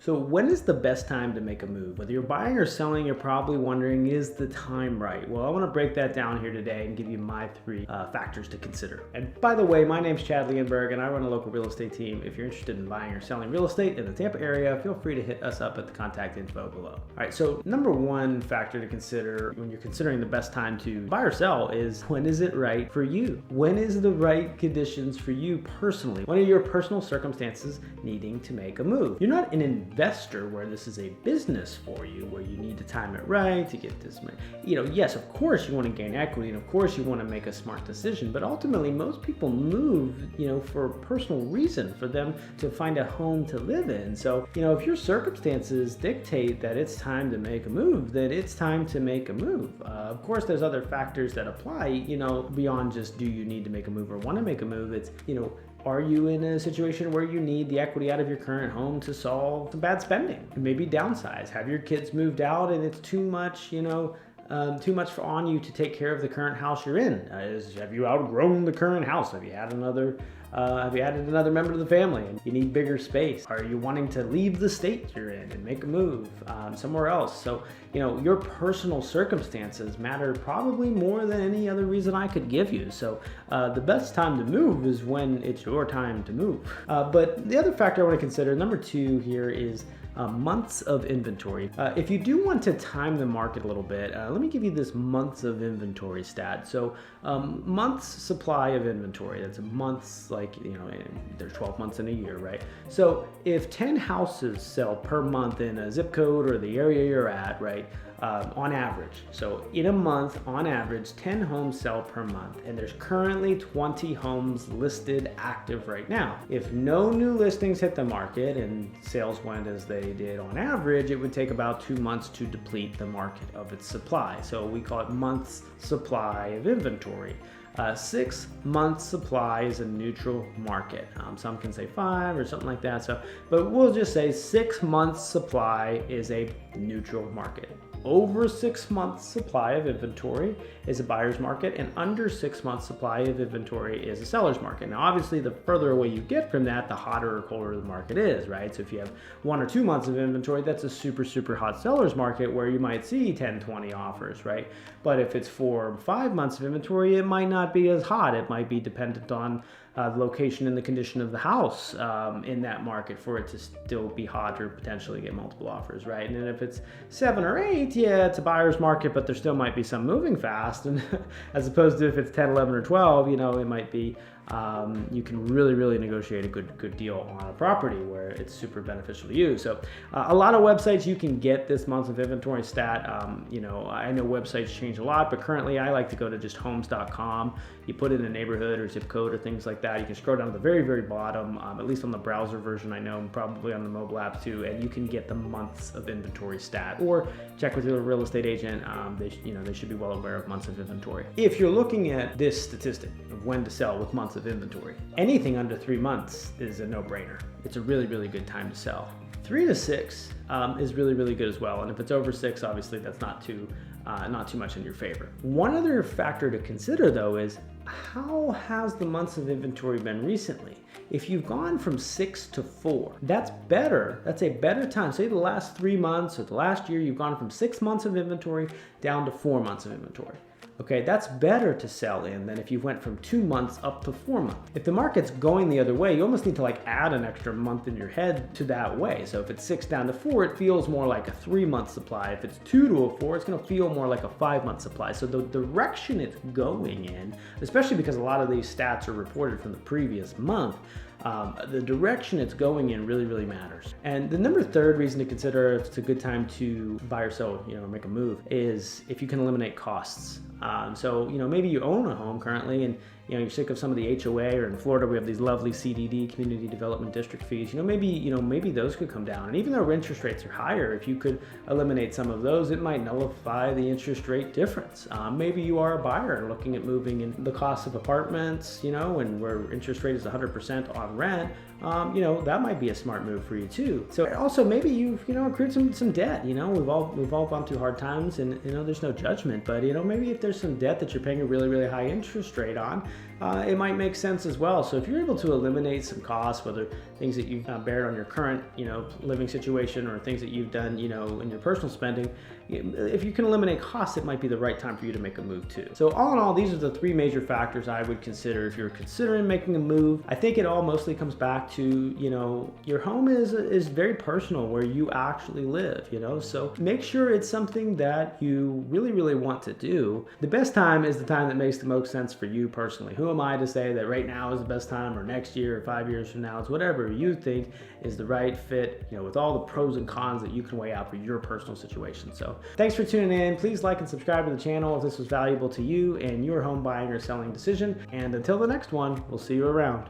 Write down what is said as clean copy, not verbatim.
So when is the best time to make a move? Whether you're buying or selling, you're probably wondering, is the time right? Well, I want to break that down here today and give you my three factors to consider. And by the way, my name's Chad Leonberg and I run a local real estate team. If you're interested in buying or selling real estate in the Tampa area, feel free to hit us up at the contact info below. All right, so number one factor to consider when you're considering the best time to buy or sell is, when is it right for you? When is the right conditions for you personally? When are your personal circumstances needing to make a move? You're not an investor where this is a business for you, where you need to time it right to get this money. Yes, of course you want to gain equity and of course you want to make a smart decision, but ultimately most people move, for personal reason, for them to find a home to live in. So, if your circumstances dictate that it's time to make a move, then it's time to make a move. Of course, there's other factors that apply, beyond just do you need to make a move or want to make a move. It's, are you in a situation where you need the equity out of your current home to solve some bad spending? Maybe downsize. Have your kids moved out and it's too much, too much on you to take care of the current house you're in? Have you outgrown the current house? Have you added another member of the family and you need bigger space? Are you wanting to leave the state you're in and make a move somewhere else? So, your personal circumstances matter probably more than any other reason I could give you. So the best time to move is when it's your time to move. But the other factor I want to consider, number two here, is months of inventory. If you do want to time the market a little bit, let me give you this months of inventory stat. So months supply of inventory, that's months, there's 12 months in a year, right? So if 10 houses sell per month in a zip code or the area you're at, right? On average. So in a month, on average, 10 homes sell per month, and there's currently 20 homes listed active right now. If no new listings hit the market and sales went as they did on average, it would take about 2 months to deplete the market of its supply. So we call it months supply of inventory. 6 months supply is a neutral market. Some can say 5 or something like that. But we'll just say 6 months supply is a neutral market. Over 6 months supply of inventory is a buyer's market, and under 6 months supply of inventory is a seller's market. Now, obviously, the further away you get from that, the hotter or colder the market is, right? So if you have 1 or 2 months of inventory, that's a super, super hot seller's market where you might see 10, 20 offers, right? But if it's 4 or 5 months of inventory, it might not be as hot. It might be dependent on the location and the condition of the house in that market for it to still be hot or potentially get multiple offers, right? And then if it's 7 or 8, yeah, it's a buyer's market, but there still might be some moving fast. And as opposed to if it's 10, 11, or 12, it might be you can really negotiate a good deal on a property where it's super beneficial to you. So a lot of websites you can get this months of inventory stat. I know websites change a lot, but currently I like to go to just homes.com. You put in a neighborhood or zip code or things like that. You can scroll down to the very bottom, at least on the browser version I know, and probably on the mobile app too, and you can get the months of inventory stat, or check with your real estate agent. They should be well aware of months of inventory. If you're looking at this statistic of when to sell with months of inventory, anything under 3 months is a no-brainer. It's a really good time to sell. 3 to 6 is really good as well, and if it's over 6, obviously that's not too much in your favor. One other factor to consider though is, how has the months of inventory been recently? If you've gone from 6 to 4, that's better. That's a better time. Say the last 3 months or the last year, you've gone from 6 months of inventory down to 4 months of inventory. Okay, that's better to sell in than if you went from 2 months up to 4 months. If the market's going the other way, you almost need to add an extra month in your head to that way. So if it's 6 down to 4, it feels more like a 3-month supply. If it's 2 to a 4, it's gonna feel more like a 5-month supply. So the direction it's going in, especially because a lot of these stats are reported from the previous month, the direction it's going in really matters. And the third reason to consider if it's a good time to buy or sell, make a move, is if you can eliminate costs. So maybe you own a home currently and you're sick of some of the HOA, or in Florida we have these lovely CDD, community development district fees. Maybe those could come down. And even though interest rates are higher, if you could eliminate some of those, it might nullify the interest rate difference. Maybe you are a buyer looking at moving in the cost of apartments, and where interest rate is 100% on rent. That might be a smart move for you too. So also maybe you've accrued some debt. We've all gone through hard times, and there's no judgment, but maybe if there's some debt that you're paying a really high interest rate on, it might make sense as well. So if you're able to eliminate some costs, whether things that you've bared on your current, living situation, or things that you've done, in your personal spending, if you can eliminate costs, it might be the right time for you to make a move too. So all in all, these are the three major factors I would consider if you're considering making a move. I think it all mostly comes back to, your home is very personal, where you actually live, so make sure it's something that you really, really want to do. The best time is the time that makes the most sense for you personally. Who am I to say that right now is the best time, or next year, or 5 years from now? It's whatever you think is the right fit, with all the pros and cons that you can weigh out for your personal situation. So thanks for tuning in. Please like and subscribe to the channel if this was valuable to you and your home buying or selling decision. And until the next one, we'll see you around.